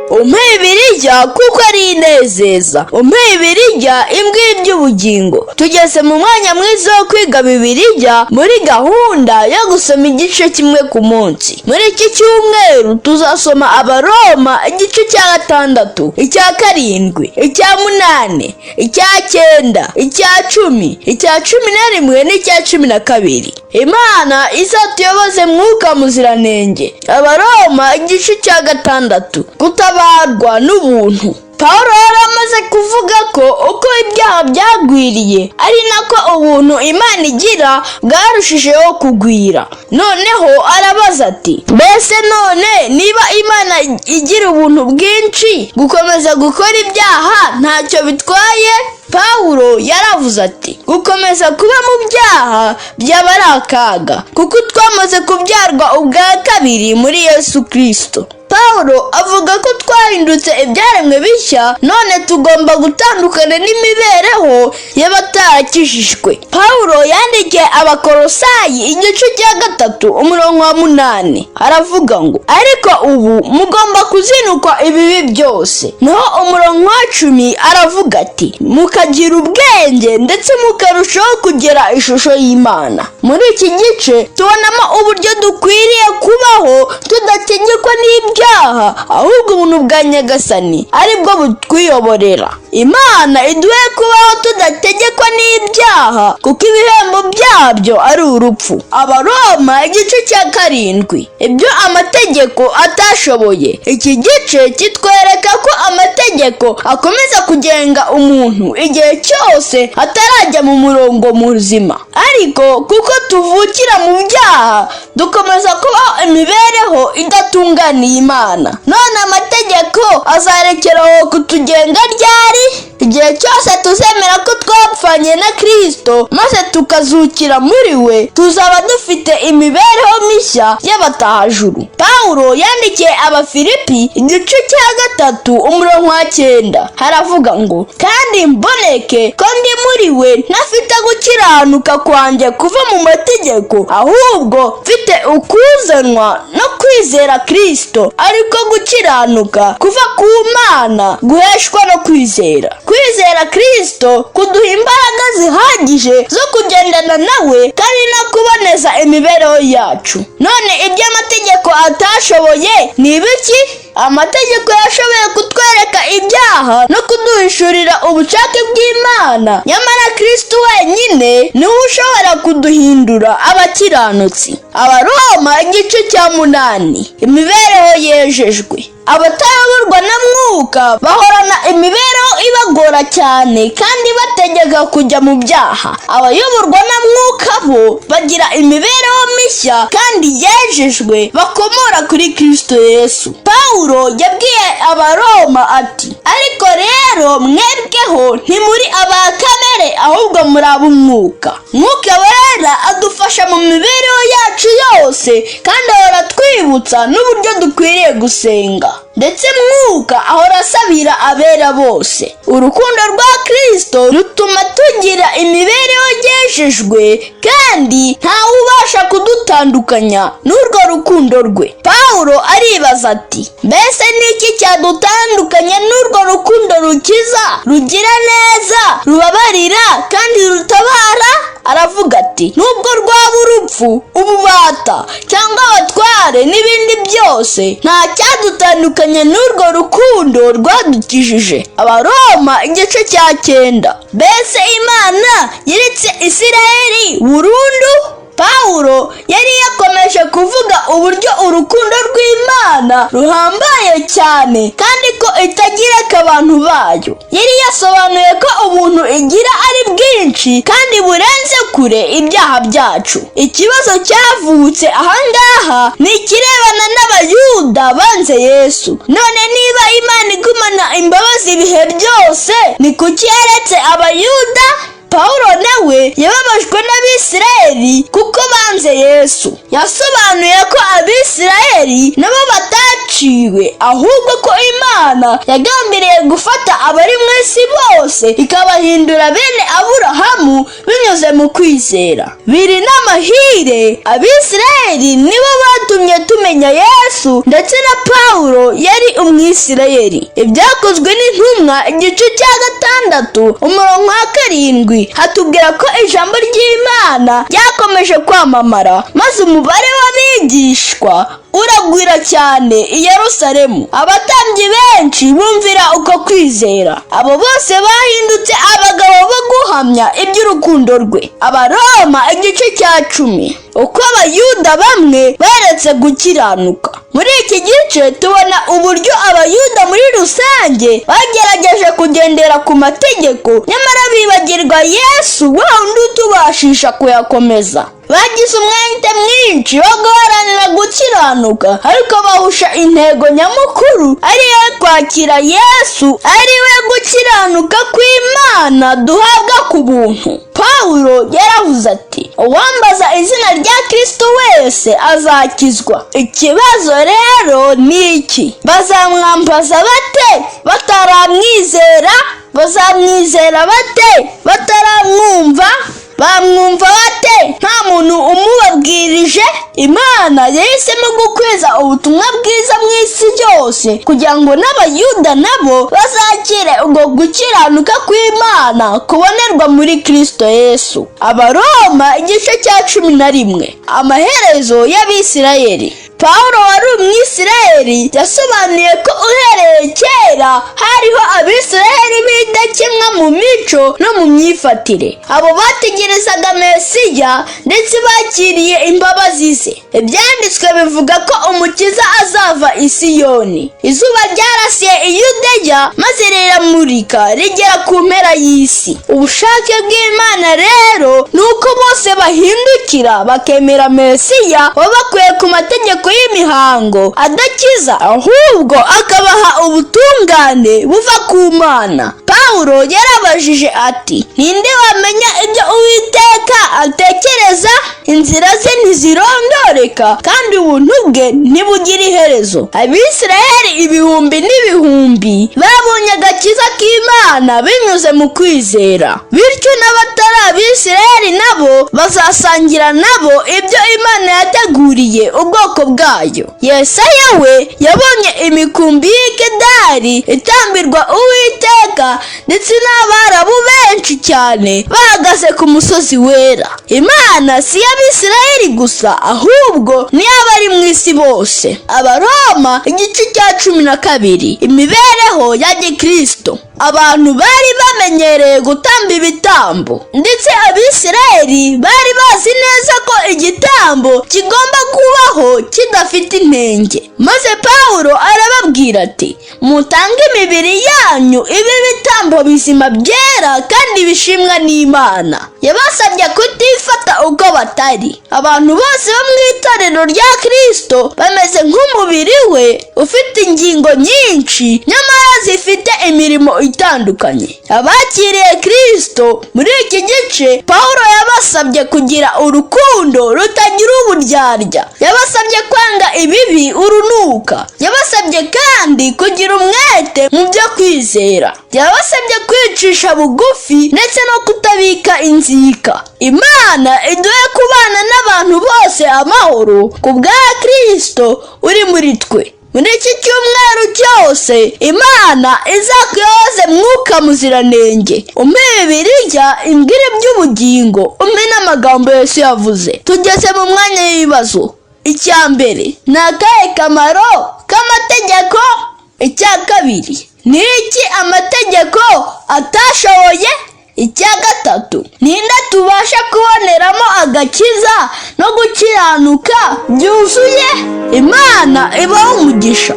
umpe Bibiliya kuko ari inezeza, umpe Bibiliya imbwira iby'ubugingo. Tugeze mu mwanya mwiza wo kwiga Bibiliya muri gahunda yo gusoma igice kimwe ku munsi. Muri iki cyumweru tuzasoma Abaroma igice cya 6, icya 7, icya 8, icya 9, icya 10, icya 11 n'icya 12. Imana izatuyoboze Mwuka Muziranenge. Abaroma igice cya 6, gutabarwa n'ubuntu. Pawulo yaramaze kuvuga ko uko ibyaha byagwiriye ari nako ubuntu Imana igira bwarushijeho kugwira. Noneho arabaza ati, mbese none niba Imana igira ubuntu bwinshi, gukomeza gukora ibyaha ntacyo bitwaye? Pawulo yaravuze ati, gukomeza kuba mu byaha byaba ari akaga, kuko twamaze kubyarwa ubwa kabiri muri Yesu Kristo. Pawulo avuga ko twahindutse ibyaremwe bishya, none tugomba gutandukana n'imibereho y'abatarakijijwe. Pawulo yandikiye Abakolosayi igice cya 3 umurongo wa 8 aravuga ngo, ariko ubu mugomba kuzinukwa ibibi byose. Naho umurongo wa 10 aravuga ati, mukagira ubwenge ndetse mukarushaho kugira ishusho y'Imana. Muri iki gice tubonamo uburyo dukwiriye kubaho tudategekwa n'ibyaha, ahubwo ubuntu bwa Nyagasani aribwo butwiyoborera. Imana iduhe kubaho tudategekwa n'ibyaha, kuko ibihembo byabyo ari urupfu. Abaroma igice cya 7, ibyo amategeko atashoboye. Iki gice kitwereka ko amategeko akomeza kugenga umuntu igihe cyose atarajya mu murongo muzima, ariko kuko tuvukira mu byaha dukomeza kubaho imibereho idatunganiye Imana. None amategeko azarekeraho kutugenga ryari? Igihe cyose tuzemera ko twapfanye na Kristo maze tukazukira muri we, tuzaba dufite imibereho mishya y'abatahajuru. Pawulo yandikiye Abafilipi igice cya 3 umurongo wa 9 haravuga ngo, kandi mboneke ko ndi muri we ntafite gukiranuka kwanjye kuva mu mategeko, ahubwo mfite ukuzanwa no kwizera Kristo, ariko gukiranuka kuva ku Mana guheshwa no kwizera. Kwizera Kristo kuduha imbaraga zihagije zo kugendana nawe kandi no kuboneza imibereho yacu. None ibyo amategeko atashoboye ni ibiki? Amategeko yashoboye kutwereka ibyaha no kuduhishurira ubushake bw'Imana, nyamara Kristo wenyine niwe ushobora kuduhindura abakiranutsi. Abaroma igice cya 8, imibereho yejejwe. Abatayoborwa na Mwuka bahorana imibereho ibagora cyane kandi bategeka kujya mu byaha. Abayoborwa na Mwuka bo bagira imibereho mishya kandi yejejwe bakomora kuri Kristo Yesu. Pawulo yabwiye Abaroma ati, ariko rero mwebweho ntimuri aba kamere, ahubwo muri ab'Umwuka. Mwuka wera adufasha mu mibereho yacu yose kandi ahora twibutsa n'uburyo dukwiriye gusenga. Ndetse Mwuka ahora asabira abera bose. Urukundo rwa Kristo rutuma tugira imibereho yejejwe kandi ntawe ubasha kudutandukanya n'urwo rukundo rwe. Pawulo aribaza ati, mbese niki cyadutandukanya n'urwo rukundo rukiza, rugira neza, rubabarira kandi rutabara? Aravuga ati, nubwo rwaba urupfu, ububata cyangwa abatware n'ibindi byose, nta cyadutandukanya n'urwo rukundo rwadukijije. Abaroma igice cya 9, mbese Imana yeretse Isiraheli burundu? Pawulo yari yakomeje kuvuga uburyo urukundo rw'Imana ruhambaye cyane kandi ko itagira abantu bayo. Yari yasobanuye ko ubuntu igira ari bwinshi kandi burenze kure ibyaha byacu. Ikibazo cyavutse ahangaha ni ikirebana n'Abayuda banze Yesu. None niba Imana igumana imbabazi ibihe byose, ni kuki yaretse Abayuda? Pawulo nawe yababajwe n'Abisirayeli kuko banze Yesu. Yasobanuye ko Abisirayeli nabo bataciwe, ahubwo ko Imana yagambiriye gufata abari mu isi bose ikabahindura bene Aburahamu binyuze mu kwizera. Biri n'amahire, Abisirayeli nibo batumye tumenya Yesu, ndetse na Pawulo yari Umwisirayeli. Ibyakozwe n'Intumwa igice cya 6 umurongo wa 7 hatubwira ko ijambo ry'Imana ryakomeje kwamamara, maze umubare w'abigishwa uragwira cyane i Yerusalemu. Abatambyi benshi bumvira uko kwizera. Abo bose bahindutse abagabo bo guhamya iby'urukundo rwe. Abaroma igice cya 10. Uko Abayuda bamwe baretse gukiranuka. Muri iki gice tubona uburyo Abayuda muri rusange bagerageje kugendera ku mategeko, nyamara bibagirwa Yesu wa wundi utubashisha kuyakomeza. Bagize umwete mwinshi wo guharanira gukiranuka, ariko bahusha intego nyamukuru ariyo kwakira Yesu, ariwe gukiranuka kw'Imana duhabwa ku buntu. Pawulo yaravuze ati, uwambaza izina rya Kristo wese azakizwa. Ikibazo rero ni iki? Bazamwambaza bate bataramwizera? Bazamwizera bate bataramwumva? Bamwumva bate nta muntu umubabwirije? Imana yahisemo gukwiza ubutumwa bwiza mu isi yose kugira ngo n'Abayuda nabo bazakire ubwo gukiranuka kw'Imana kubonerwa muri Kristo Yesu. Abaroma igice cya 11. Amaherezo y'Abisirayeli. Pawulo wari Umwisirayeli yasobanuye ko uhereye kera hariho Abisirayeli bidakemwa mu mico no mu myifatire. Abo bategerezaga Mesiya ndetse bakiriye imbabazi ze. Ibyanditswe bivuga ko Umukiza azava i Siyoni. Izuba ryarasiye i Yudeya maze riramurika rigera ku mpera y'isi. Ubushake bw'Imana rero ni uko bose bahindukira bakemera Mesiya wabakuye ku mategeko y'imihango adakiza, ahubwo akabaha ubutungane buva ku Mana. Pawulo yarabajije ati, ninde wamenya ibyo Uwiteka atekereza? Inzira ze ntizirondoreka kandi ubuntu bwe ntibugira iherezo. Abisirayeli ibihumbi n'ibihumbi babonye agakiza k'Imana binyuze mu kwizera, bityo n'abatari Abisirayeli nabo bazasangira nabo ibyo Imana yateguriye ubwoko bwayo. Yesaya we yabonye imikumbi y'Ikedari itambirwa Uwiteka, ndetse n'Abarabu benshi cyane bahagaze ku musozi wera. Imana si y'Abisirayeli gusa, ahubwo ni y'abari mu isi bose. Abaroma igice cya 12. Imibereho ya Gikristo. Abantu bari bamenyereye gutamba ibitambo, ndetse Abisirayeli bari bazi neza ko igitambo kigomba kubaho kidafite intenge. Maze Pawulo arababwira ati, mutange imibiri yanyu ibe ibitambo bizima byera kandi bishimwa n'Imana. Yabasabye kutifata uko batari. Abantu bose bo mu itorero rya Kristo bameze nk'umubiri we ufite ingingo nyinshi, nyamara zifite imirimo itandukanye. Abakiriye Kristo muri iki gice, Pawulo yabasabye kugira urukundo rutagira uburyarya. Yabasabye kwanga ibibi urunuka. Yabasabye kandi kugira umwete mu byo kwizera. Yabasabye kwicisha bugufi ndetse no kutabika inzika. Imana iduhe kubana n'abantu bose amahoro ku bwa Kristo uri muri twe. Muri iki cyumweru cyose Imana izakuyoze Mwuka Muziranenge, umpe Bibiliya imbwire iby'ubugingo, umpe n'amagambo Yesu yavuze. Tugeze mu mwanya w'ibibazo. Icya mbere, ni akahe kamaro k'amategeko? Icya kabiri, ni iki amategeko atashoboye? Icya gatatu, ninde tubasha kuboneramo agakiza no gukiranuka byuzuye? Imana ibahe umugisha.